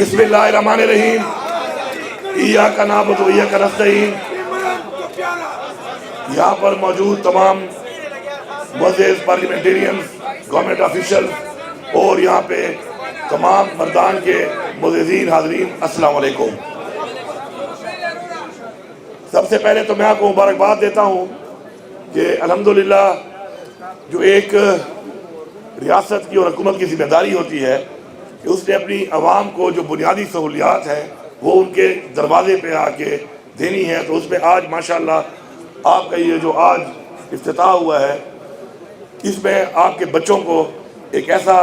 بسم اللہ الرحمن الرحیم ایاک نعبد و ایاک نستعین۔ یہاں پر موجود تمام معزز پارلیمنٹیرینز، گورنمنٹ آفیشل اور یہاں پہ تمام مردان کے معززین حاضرین، السلام علیکم۔ سب سے پہلے تو میں آپ کو مبارکباد دیتا ہوں کہ الحمدللہ جو ایک ریاست کی اور حکومت کی ذمہ داری ہوتی ہے کہ اس نے اپنی عوام کو جو بنیادی سہولیات ہیں وہ ان کے دروازے پہ آ کے دینی ہے، تو اس میں آج ماشاءاللہ آپ کا یہ جو آج افتتاح ہوا ہے، اس میں آپ کے بچوں کو ایک ایسا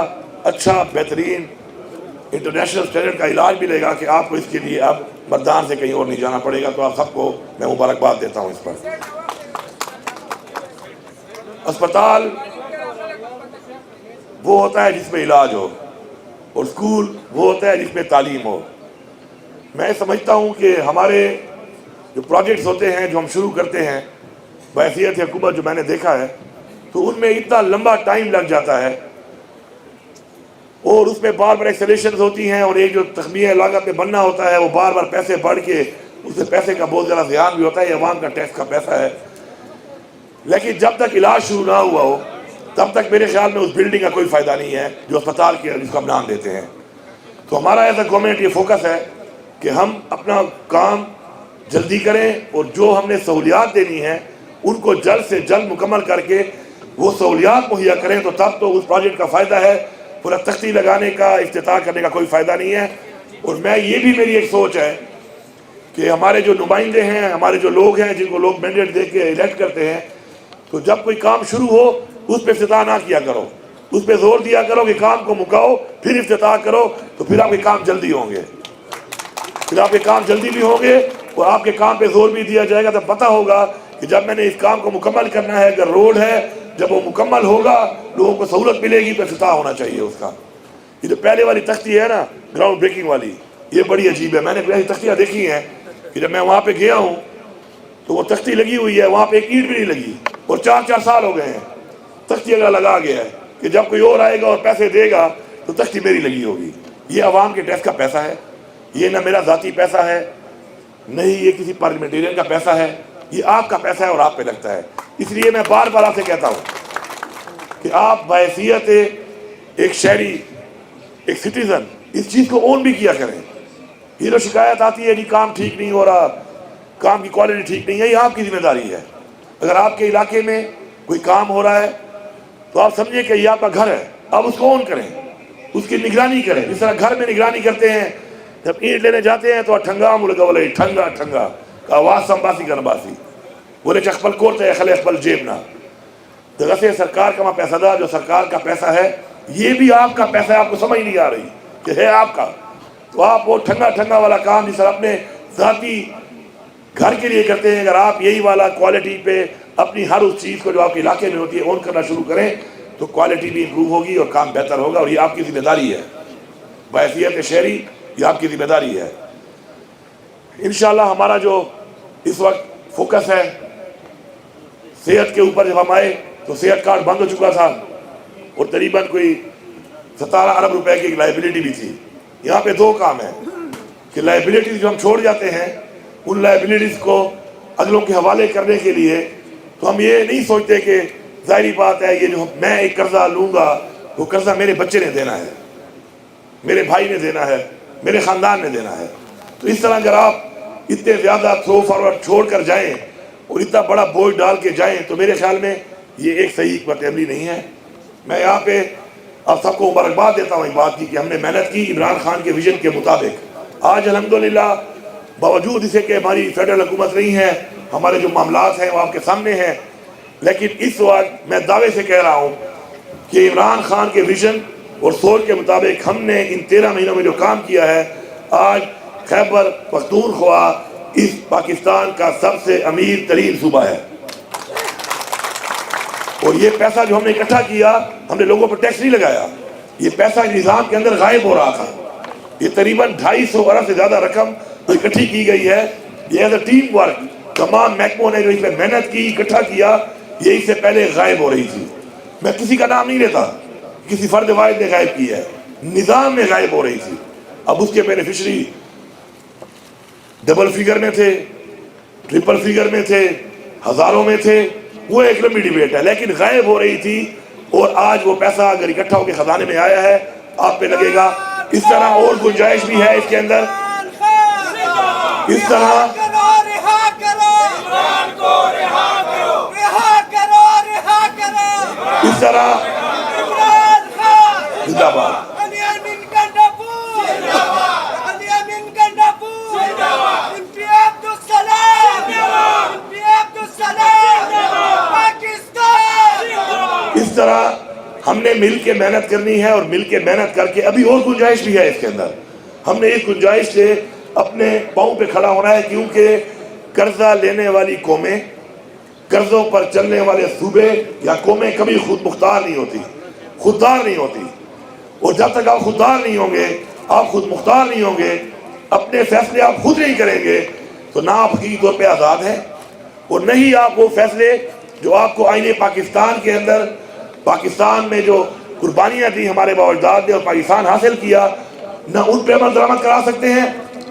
اچھا بہترین انٹرنیشنل اسٹینڈرڈ کا علاج ملے گا کہ آپ کو اس کے لیے اب مردان سے کہیں اور نہیں جانا پڑے گا، تو آپ سب کو میں مبارکباد دیتا ہوں اس پر۔ اسپتال وہ ہوتا ہے جس میں علاج ہو، اور اسکول وہ ہوتا ہے جس میں تعلیم ہو۔ میں سمجھتا ہوں کہ ہمارے جو پروجیکٹس ہوتے ہیں جو ہم شروع کرتے ہیں بحیثیت حکومت، جو میں نے دیکھا ہے تو ان میں اتنا لمبا ٹائم لگ جاتا ہے، اور اس میں بار بار ایکسلیشنز ہوتی ہیں، اور ایک جو تخمینہ لاگت میں بننا ہوتا ہے وہ بار بار پیسے بڑھ کے اس سے پیسے کا بہت زیادہ زیان بھی ہوتا ہے، یہ عوام کا ٹیکس کا پیسہ ہے۔ لیکن جب تک علاج شروع نہ ہوا ہو تب تک میرے خیال میں اس بلڈنگ کا کوئی فائدہ نہیں ہے جو اسپتال کے جس کو ہم نام دیتے ہیں۔ تو ہمارا ایسا گورنمنٹ یہ فوکس ہے کہ ہم اپنا کام جلدی کریں، اور جو ہم نے سہولیات دینی ہیں ان کو جلد سے جلد مکمل کر کے وہ سہولیات مہیا کریں، تو تب تو اس پروجیکٹ کا فائدہ ہے، پورا تختی لگانے کا افتتاح کرنے کا کوئی فائدہ نہیں ہے۔ اور میں یہ بھی میری ایک سوچ ہے کہ ہمارے جو نمائندے ہیں، ہمارے جو لوگ ہیں جن کو لوگ مینڈیٹ دے کے الیکٹ کرتے ہیں، تو جب کوئی کام شروع ہو اس پہ افتتاح نہ کیا کرو، اس پہ زور دیا کرو کہ کام کو مکاؤ پھر افتتاح کرو، تو پھر آپ کے کام جلدی ہوں گے، پھر آپ کے کام جلدی بھی ہوں گے، اور آپ کے کام پہ زور بھی دیا جائے گا، تو پتہ ہوگا کہ جب میں نے اس کام کو مکمل کرنا ہے، اگر روڈ ہے جب وہ مکمل ہوگا لوگوں کو سہولت ملے گی، تو افتتاح ہونا چاہیے اس کا۔ یہ جو پہلے والی تختی ہے نا گراؤنڈ بریکنگ والی، یہ بڑی عجیب ہے۔ میں نے ایسی تختیاں دیکھی ہیں کہ جب میں وہاں پہ گیا ہوں تو وہ تختی لگی ہوئی ہے، وہاں پہ ایک اینٹ بھی نہیں لگی، اور 4 سال ہو گئے ہیں، تختی اگر لگا گیا ہے کہ جب کوئی اور آئے گا اور پیسے دے گا تو تختی میری لگی ہوگی۔ یہ عوام کے ٹیکس کا پیسہ ہے، یہ نہ میرا ذاتی پیسہ ہے، نہیں یہ کسی پارلیمنٹیرین کا پیسہ ہے، یہ آپ کا پیسہ ہے اور آپ پہ لگتا ہے۔ اس لیے میں بار بار آپ سے کہتا ہوں کہ آپ بحیثیت ایک شہری، ایک سٹیزن، اس چیز کو اون بھی کیا کریں۔ یہ جو شکایت آتی ہے کہ کام ٹھیک نہیں ہو رہا، کام کی کوالٹی ٹھیک نہیں ہے، یہ آپ کی ذمہ داری ہے۔ اگر آپ کے علاقے میں کوئی کام ہو رہا ہے تو آپ سمجھیں کہ یہ آپ کا گھر ہے، آپ اس کو اون کریں، اس کی نگرانی کریں، جس طرح گھر میں نگرانی کرتے ہیں۔ جب اینٹ لینے جاتے ہیں تو ٹھنگا ملگا بولے ٹھنگا ٹھنگا آواز سمباسی کا نباسی بولے چخپل کوڑتے خلے اخپل جیب نہ دغسے سرکار کا پیسہ دا، جو سرکار کا پیسہ ہے یہ بھی آپ کا پیسہ ہے، آپ کو سمجھ نہیں آ رہی کہ ہے آپ کا، تو آپ وہ ٹھنگا ٹھنگا والا کام جس طرح اپنے ذاتی گھر کے لیے کرتے ہیں، اگر آپ یہی والا کوالٹی پہ اپنی ہر اس چیز کو جو آپ کے علاقے میں ہوتی ہے اون کرنا شروع کریں تو کوالٹی بھی امپروو ہوگی اور کام بہتر ہوگا، اور یہ آپ کی ذمہ داری ہے، بحیثیت شہری یہ آپ کی ذمہ داری ہے۔ انشاءاللہ ہمارا جو اس وقت فوکس ہے صحت کے اوپر، جب ہم آئے تو صحت کارڈ بند ہو چکا تھا اور تقریباً کوئی 17 ارب روپے کی ایک لائبلٹی بھی تھی۔ یہاں پہ 2 کام ہیں کہ لائبلٹیز جو ہم چھوڑ جاتے ہیں ان لائبلٹیز کو اگلوں کے حوالے کرنے کے لیے تو ہم یہ نہیں سوچتے کہ ظاہری بات ہے یہ جو میں ایک قرضہ لوں گا وہ قرضہ میرے بچے نے دینا ہے، میرے بھائی نے دینا ہے، میرے خاندان نے دینا ہے۔ تو اس طرح اگر آپ اتنے زیادہ تھرو فارورڈ چھوڑ کر جائیں اور اتنا بڑا بوجھ ڈال کے جائیں تو میرے خیال میں یہ ایک صحیح حکمت عملی نہیں ہے۔ میں یہاں پہ آپ سب کو مبارکباد دیتا ہوں اس بات کی کہ ہم نے محنت کی عمران خان کے ویژن کے مطابق۔ آج الحمدللہ باوجود اسے کہ ہماری فیڈرل حکومت نہیں ہے، ہمارے جو معاملات ہیں وہ آپ کے سامنے ہیں، لیکن اس وقت میں دعوے سے کہہ رہا ہوں کہ عمران خان کے ویژن اور سوچ کے مطابق ہم نے ان 13 مہینوں میں جو کام کیا ہے، آج خیبر پختونخوا اس پاکستان کا سب سے امیر ترین صوبہ ہے۔ اور یہ پیسہ جو ہم نے اکٹھا کیا، ہم نے لوگوں پر ٹیکس نہیں لگایا، یہ پیسہ نظام کے اندر غائب ہو رہا تھا۔ یہ تقریباً 250 ارب سے زیادہ رقم جو اکٹھی کی گئی ہے، یہ ایز اے ٹیم ورک تمام محکموں نے جو اس میں محنت کی، اکٹھا کیا، یہ اس سے پہلے غائب ہو رہی تھی۔ میں کسی کا نام نہیں لیتا، کسی فرد واحد نے غائب کی ہے، نظام میں غائب ہو رہی تھی۔ اب اس کے بینیفیشری ڈبل فگر میں تھے، ٹرپل فگر میں تھے، ہزاروں میں تھے، وہ ایک لمبی ڈیبیٹ ہے، لیکن غائب ہو رہی تھی، اور آج وہ پیسہ اگر اکٹھا ہو کے خزانے میں آیا ہے آپ پہ لگے گا۔ اس طرح اور گنجائش بھی ہے اس کے اندر، اس طرح اس طرح زندہ باد۔ اس طرح ہم نے مل کے محنت کرنی ہے، اور مل کے محنت کر کے ابھی اور گنجائش بھی ہے اس کے اندر۔ ہم نے اس گنجائش سے اپنے پاؤں پہ کھڑا ہونا ہے، کیونکہ قرضہ لینے والی قومیں، قرضوں پر چلنے والے صوبے یا قومیں کبھی خود مختار نہیں ہوتی، خوددار نہیں ہوتی، اور جب تک آپ خوددار نہیں ہوں گے، آپ خود مختار نہیں ہوں گے، اپنے فیصلے آپ خود نہیں کریں گے، تو نہ آپ حقیقی طور پہ آزاد ہیں، اور نہ ہی آپ وہ فیصلے جو آپ کو آئین پاکستان کے اندر، پاکستان میں جو قربانیاں دی ہمارے باوجداد نے اور پاکستان حاصل کیا، نہ ان پہ عمل درآمد کرا سکتے ہیں،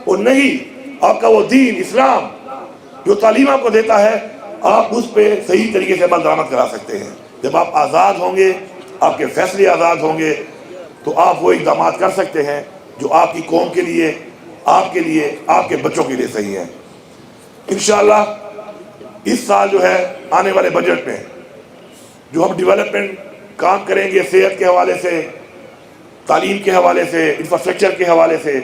اور نہ ہی آپ کا وہ دین اسلام جو تعلیم آپ کو دیتا ہے آپ اس پہ صحیح طریقے سے عمل درآمد کرا سکتے ہیں۔ جب آپ آزاد ہوں گے، آپ کے فیصلے آزاد ہوں گے، تو آپ وہ اقدامات کر سکتے ہیں جو آپ کی قوم کے لیے، آپ کے لیے، آپ کے بچوں کے لیے صحیح ہیں۔ انشاءاللہ اس سال جو ہے آنے والے بجٹ میں جو ہم ڈیولپمنٹ کام کریں گے، صحت کے حوالے سے، تعلیم کے حوالے سے، انفراسٹرکچر کے حوالے سے،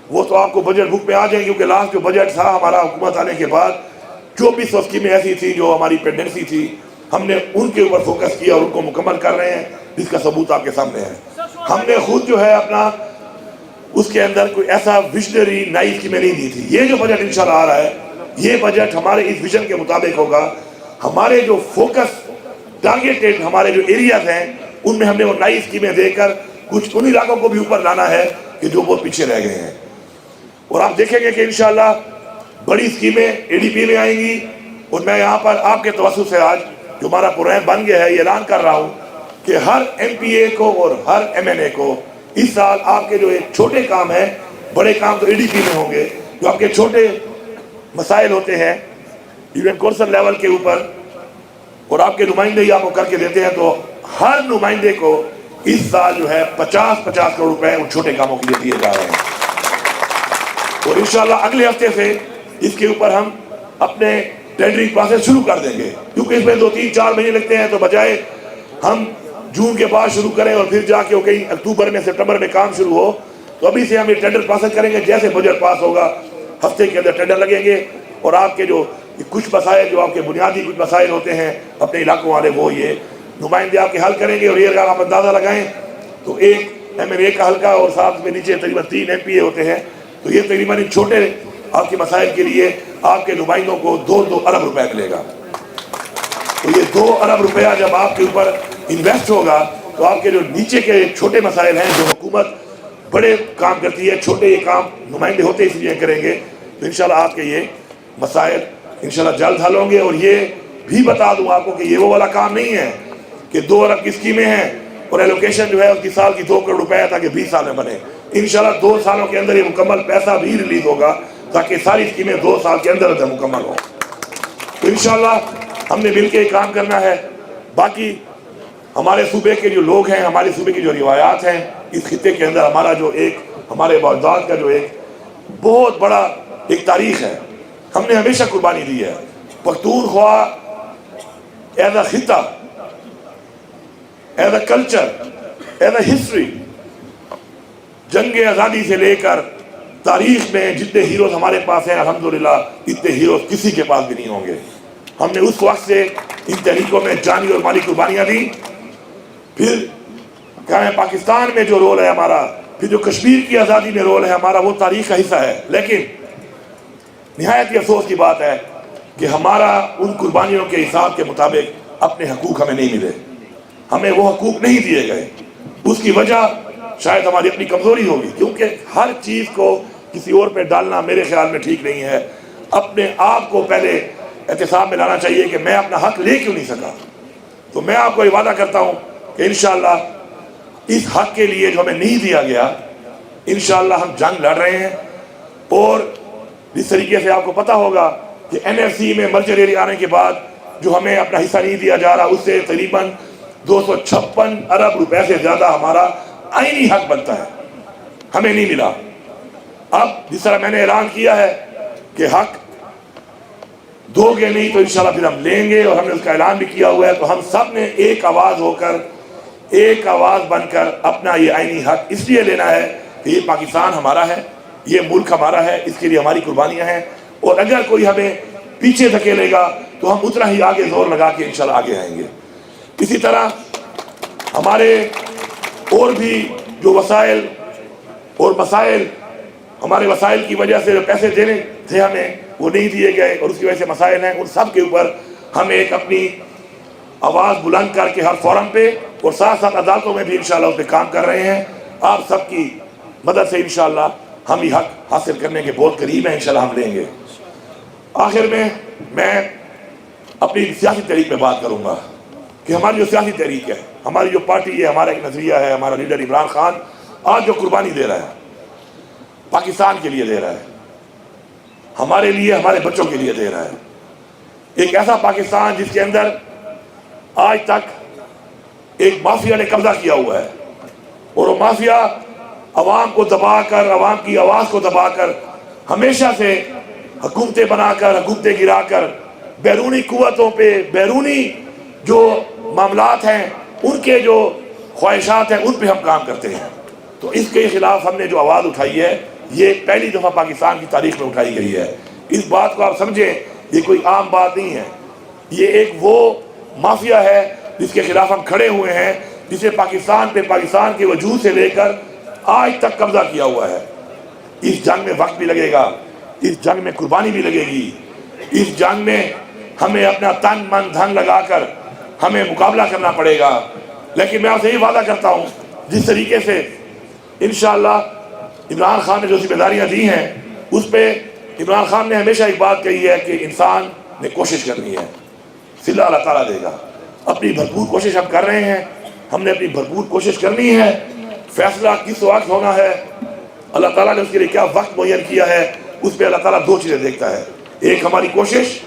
وہ تو آپ کو بجٹ بک پہ آ جائیں گے، کیونکہ لاسٹ جو بجٹ تھا ہمارا حکومت آنے کے بعد 2400 اسکیمیں ایسی تھی جو ہماری پینڈنسی تھی، ہم نے ان کے اوپر فوکس کیا اور ان کو مکمل کر رہے ہیں، جس کا ثبوت آپ کے سامنے ہے۔ ہم نے خود جو ہے اپنا اس کے اندر کوئی ایسا ویژنری نئی اسکیمیں نہیں دی تھی۔ یہ جو بجٹ انشاءاللہ آ رہا ہے، یہ بجٹ ہمارے اس ویژن کے مطابق ہوگا۔ ہمارے جو فوکس ٹارگیٹڈ ہمارے جو ایریاز ہیں ان میں ہم نے وہ نئی اسکیمیں دے کر کچھ ان علاقوں کو بھی اوپر لانا ہے کہ جو بہت پیچھے رہ گئے ہیں، اور آپ دیکھیں گے کہ انشاءاللہ بڑی اسکیمیں اے ڈی پی میں آئیں گی، اور میں یہاں پر آپ کے توسط سے آج جو ہمارا پروگرام بن گیا ہے یہ اعلان کر رہا ہوں کہ ہر ایم پی اے کو اور ہر ایم این اے کو اس سال آپ کے جو ایک چھوٹے کام ہیں، بڑے کام تو اے ڈی پی میں ہوں گے، جو آپ کے چھوٹے مسائل ہوتے ہیں ایون کونسل لیول کے اوپر، اور آپ کے نمائندے ہی آپ کو کر کے دیتے ہیں، تو ہر نمائندے کو اس سال جو ہے 50-50 کروڑ روپے ان چھوٹے کاموں کے لیے دیے جا رہے ہیں، اور انشاءاللہ اگلے ہفتے سے اس کے اوپر ہم اپنے ٹینڈرنگ پروسیس شروع کر دیں گے، کیونکہ اس میں 2-3-4 مہینے لگتے ہیں، تو بجائے ہم جون کے بعد شروع کریں اور پھر جا کے وہ کہیں اکتوبر میں سپٹمبر میں کام شروع ہو، تو ابھی سے ہم یہ ٹینڈر پروسیس کریں گے۔ جیسے بجٹ پاس ہوگا ہفتے کے اندر ٹینڈر لگیں گے، اور آپ کے جو کچھ مسائل جو آپ کے بنیادی کچھ مسائل ہوتے ہیں اپنے علاقوں والے، وہ یہ نمائندے آپ کے حل کریں گے، اور یہ اگر آپ اندازہ لگائیں تو ایک ایم این اے کا حلقہ اور ساتھ میں نیچے تقریباً 3 ایم پی اے ہوتے ہیں، تو یہ تقریباً چھوٹے آپ کے مسائل کے لیے آپ کے نمائندوں کو 2 ارب روپے ملے گا۔ تو یہ 2 ارب روپیہ جب آپ کے اوپر انویسٹ ہوگا تو آپ کے جو نیچے کے چھوٹے مسائل ہیں جو حکومت بڑے کام کرتی ہے، چھوٹے یہ کام نمائندے ہوتے اس لیے کریں گے، تو انشاءاللہ آپ کے یہ مسائل انشاءاللہ جلد حل ہوں گے۔ اور یہ بھی بتا دوں آپ کو کہ یہ وہ والا کام نہیں ہے کہ 2 ارب کی اسکیمیں ہیں اور ایلوکیشن جو ہے اس کی سال کی 2 کروڑ روپے ہے تاکہ 20 سال میں بنے۔ انشاءاللہ 2 سالوں کے اندر یہ مکمل پیسہ بھی ریلیز ہوگا تاکہ ساری اسکیمیں 2 سال کے اندر اندر مکمل ہوں۔ تو انشاءاللہ ہم نے مل کے کام کرنا ہے۔ باقی ہمارے صوبے کے جو لوگ ہیں، ہمارے صوبے کی جو روایات ہیں، اس خطے کے اندر ہمارا جو ایک ہمارے باوجداد کا جو ایک بہت بڑا ایک تاریخ ہے، ہم نے ہمیشہ قربانی دی ہے۔ پختونخوا ایز اے خطہ، as a culture, as a history, جنگ آزادی سے لے کر تاریخ میں جتنے ہیروز ہمارے پاس ہیں الحمدللہ اتنے ہیروز کسی کے پاس بھی نہیں ہوں گے۔ ہم نے اس وقت سے ان تحریکوں میں جانی اور مالی قربانیاں دی، پھر کیا ہے پاکستان میں جو رول ہے ہمارا، پھر جو کشمیر کی آزادی میں رول ہے ہمارا، وہ تاریخ کا حصہ ہے۔ لیکن نہایت ہی افسوس کی بات ہے کہ ہمارا ان قربانیوں کے حساب کے مطابق اپنے حقوق ہمیں نہیں ملے، ہمیں وہ حقوق نہیں دیے گئے۔ اس کی وجہ شاید ہماری اپنی کمزوری ہوگی، کیونکہ ہر چیز کو کسی اور پہ ڈالنا میرے خیال میں ٹھیک نہیں ہے۔ اپنے آپ کو پہلے احتساب میں لانا چاہیے کہ میں اپنا حق لے کیوں نہیں سکا۔ تو میں آپ کو یہ وعدہ کرتا ہوں کہ انشاءاللہ اس حق کے لیے جو ہمیں نہیں دیا گیا، انشاءاللہ ہم جنگ لڑ رہے ہیں، اور جس طریقے سے آپ کو پتہ ہوگا کہ NFC میں مرجر ایریا آنے کے بعد جو ہمیں اپنا حصہ نہیں دیا جا رہا، اس سے تقریباً 256 ارب روپے سے زیادہ ہمارا آئینی حق بنتا ہے، ہمیں نہیں ملا۔ اب جس طرح میں نے اعلان کیا ہے کہ حق دو گے نہیں تو انشاءاللہ پھر ہم لیں گے، اور ہم نے اس کا اعلان بھی کیا ہوا ہے، تو ہم سب نے ایک آواز ہو کر، ایک آواز بن کر اپنا یہ آئینی حق اس لیے لینا ہے کہ یہ پاکستان ہمارا ہے، یہ ملک ہمارا ہے، اس کے لیے ہماری قربانیاں ہیں، اور اگر کوئی ہمیں پیچھے دھکیلے گا تو ہم اتنا ہی آگے زور لگا کے انشاءاللہ آگے آئیں گے۔ اسی طرح ہمارے اور بھی جو وسائل اور مسائل، ہمارے وسائل کی وجہ سے جو پیسے دینے تھے ہمیں وہ نہیں دیے گئے، اور اس کی وجہ سے مسائل ہیں، ان سب کے اوپر ہم ایک اپنی آواز بلند کر کے ہر فورم پہ اور ساتھ ساتھ عدالتوں میں بھی انشاءاللہ اس پہ کام کر رہے ہیں۔ آپ سب کی مدد سے انشاءاللہ ہم یہ حق حاصل کرنے کے بہت قریب ہیں، انشاءاللہ ہم لیں گے۔ آخر میں اپنی سیاسی تحریک پہ بات کروں گا کہ ہماری جو سیاسی تحریک ہے، ہماری جو پارٹی ہے، ہمارا ایک نظریہ ہے، ہمارا لیڈر عمران خان آج جو قربانی دے رہا ہے پاکستان کے لیے دے رہا ہے، ہمارے لیے، ہمارے بچوں کے لیے دے رہا ہے، ایک ایسا پاکستان جس کے اندر آج تک ایک مافیا نے قبضہ کیا ہوا ہے، اور وہ مافیا عوام کو دبا کر، عوام کی آواز کو دبا کر، ہمیشہ سے حکومتیں بنا کر، حکومتیں گرا کر، بیرونی قوتوں پہ، بیرونی جو معاملات ہیں، ان کے جو خواہشات ہیں، ان پہ ہم کام کرتے ہیں۔ تو اس کے خلاف ہم نے جو آواز اٹھائی ہے، یہ پہلی دفعہ پاکستان کی تاریخ میں اٹھائی گئی ہے۔ اس بات کو آپ سمجھیں، یہ کوئی عام بات نہیں ہے، یہ ایک وہ مافیا ہے جس کے خلاف ہم کھڑے ہوئے ہیں، جسے پاکستان پہ، پاکستان کے وجود سے لے کر آج تک قبضہ کیا ہوا ہے۔ اس جنگ میں وقت بھی لگے گا، اس جنگ میں قربانی بھی لگے گی، اس جنگ میں ہمیں اپنا تن من دھن لگا کر ہمیں مقابلہ کرنا پڑے گا، لیکن میں آپ سے یہ وعدہ کرتا ہوں، جس طریقے سے انشاءاللہ عمران خان نے جو ذمہ داریاں دی ہیں، اس پہ عمران خان نے ہمیشہ ایک بات کہی ہے کہ انسان نے کوشش کرنی ہے، صلہ اللہ تعالیٰ دے گا۔ اپنی بھرپور کوشش ہم کر رہے ہیں، ہم نے اپنی بھرپور کوشش کرنی ہے۔ فیصلہ کس وقت ہونا ہے، اللہ تعالیٰ نے اس کے لیے کیا وقت معین کیا ہے، اس پہ اللہ تعالیٰ دو چیزیں دیکھتا ہے، ایک ہماری کوشش،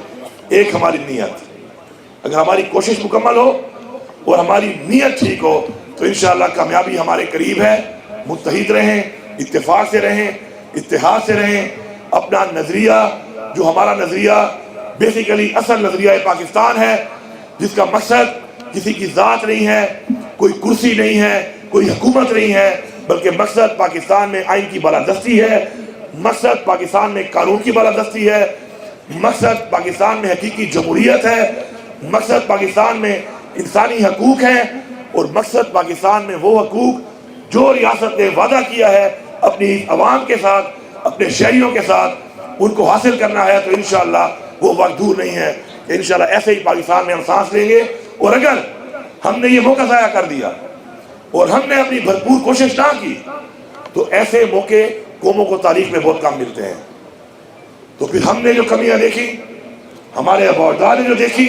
ایک ہماری نیت۔ اگر ہماری کوشش مکمل ہو اور ہماری نیت ٹھیک ہو تو انشاءاللہ کامیابی ہمارے قریب ہے۔ متحد رہیں، اتفاق سے رہیں، اتحاد سے رہیں۔ اپنا نظریہ، جو ہمارا نظریہ بیسیکلی اصل نظریہ پاکستان ہے، جس کا مقصد کسی کی ذات نہیں ہے، کوئی کرسی نہیں ہے، کوئی حکومت نہیں ہے، بلکہ مقصد پاکستان میں آئین کی بالادستی ہے، مقصد پاکستان میں قانون کی بالادستی ہے، مقصد پاکستان میں حقیقی جمہوریت ہے، مقصد پاکستان میں انسانی حقوق ہیں، اور مقصد پاکستان میں وہ حقوق جو ریاست نے وعدہ کیا ہے اپنی عوام کے ساتھ، اپنے شہریوں کے ساتھ، ان کو حاصل کرنا ہے۔ تو انشاءاللہ وہ وقت دور نہیں ہے کہ انشاءاللہ ایسے ہی پاکستان میں ہم سانس لیں گے، اور اگر ہم نے یہ موقع ضائع کر دیا اور ہم نے اپنی بھرپور کوشش نہ کی تو ایسے موقع قوموں کو تاریخ میں بہت کم ملتے ہیں۔ تو پھر ہم نے جو کمیاں دیکھی، ہمارے آباء و اجداد نے جو دیکھی،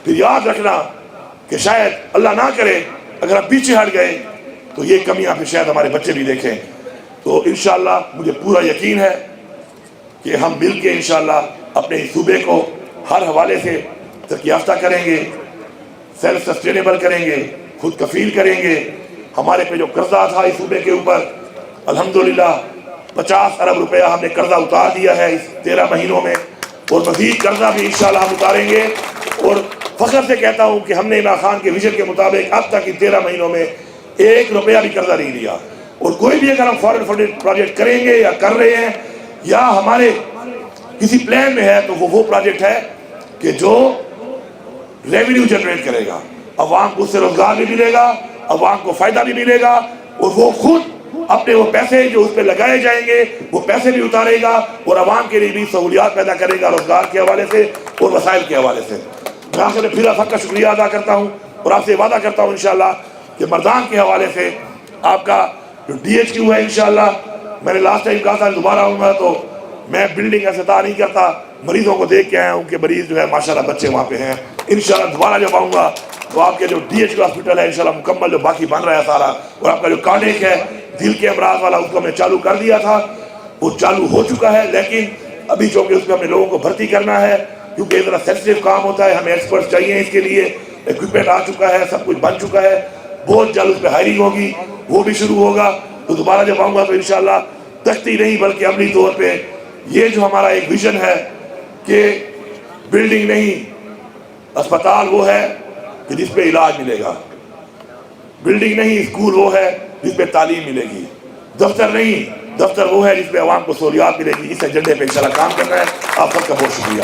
پھر یاد رکھنا کہ شاید اللہ نہ کرے اگر ہم پیچھے ہٹ گئے تو یہ کمیاں پھر شاید ہمارے بچے بھی دیکھیں۔ تو انشاءاللہ مجھے پورا یقین ہے کہ ہم مل کے انشاءاللہ اپنے صوبے کو ہر حوالے سے ترقی یافتہ کریں گے، سیلف سسٹینیبل کریں گے، خود کفیل کریں گے۔ ہمارے پہ جو قرضہ تھا اس صوبے کے اوپر، الحمدللہ 50 ارب روپیہ ہم نے قرضہ اتار دیا ہے اس 13 مہینوں میں، اور مزید قرضہ بھی انشاءاللہ ہم اتاریں گے۔ اور فخر سے کہتا ہوں کہ ہم نے عمران خان کے ویژن کے مطابق اب تک ان 13 مہینوں میں 1 روپیہ بھی قرضہ نہیں لیا، اور کوئی بھی اگر ہم فارن فنڈڈ پروجیکٹ کریں گے یا کر رہے ہیں یا ہمارے کسی پلان میں ہے تو وہ پروجیکٹ ہے کہ جو ریونیو جنریٹ کرے گا، عوام کو اس سے روزگار بھی ملے گا، عوام کو فائدہ بھی ملے گا، اور وہ خود اپنے وہ پیسے جو اس پہ لگائے جائیں گے وہ پیسے بھی اتارے گا، اور عوام کے لیے بھی سہولیات پیدا کرے گا روزگار کے حوالے سے اور وسائل کے حوالے سے۔ میں آخر میں پھر آپ کا شکریہ ادا کرتا ہوں، اور آپ سے وعدہ کرتا ہوں انشاءاللہ کہ مردان کے حوالے سے آپ کا جو DHQ ہے انشاءاللہ، میں نے لاسٹ ٹائم کہا تھا دوبارہ ہوں گا تو میں بلڈنگ کا افتتاح نہیں کرتا، مریضوں کو دیکھ کے آیا ہوں کہ مریض جو ہے ماشاءاللہ بچے وہاں پہ ہیں۔ انشاءاللہ دوبارہ جب آؤں گا تو آپ کے جو DHQ ہاسپٹل ہے انشاءاللہ مکمل جو باقی بن رہا ہے سارا، اور آپ کا جو کارڈیک ہے دل کے امراض والا اس کو ہم نے چالو کر دیا تھا، وہ چالو ہو چکا ہے، لیکن ابھی چونکہ اس میں ہم نے لوگوں کو بھرتی کرنا ہے، کیونکہ ذرا سینسٹیو کام ہوتا ہے، ہمیں ایکسپرٹس چاہیے اس کے لیے، ایکوپمنٹ آ چکا ہے، سب کچھ بن چکا ہے، بہت جلد اس پہ ہائرنگ ہوگی، وہ بھی شروع ہوگا۔ تو دوبارہ جب آؤں گا تو انشاءاللہ تختی نہیں بلکہ عملی طور پہ یہ جو ہمارا ایک ویژن ہے کہ بلڈنگ نہیں، اسپتال وہ ہے کہ جس پہ علاج ملے گا، بلڈنگ نہیں، اسکول وہ ہے جس پہ تعلیم ملے گی، دفتر نہیں، دفتر وہ ہے جس پہ عوام کو سہولیات ملے گی۔ اس ایجنڈے پہ انشاءاللہ کام کرنا ہے۔ آپ سب کا بہت شکریہ۔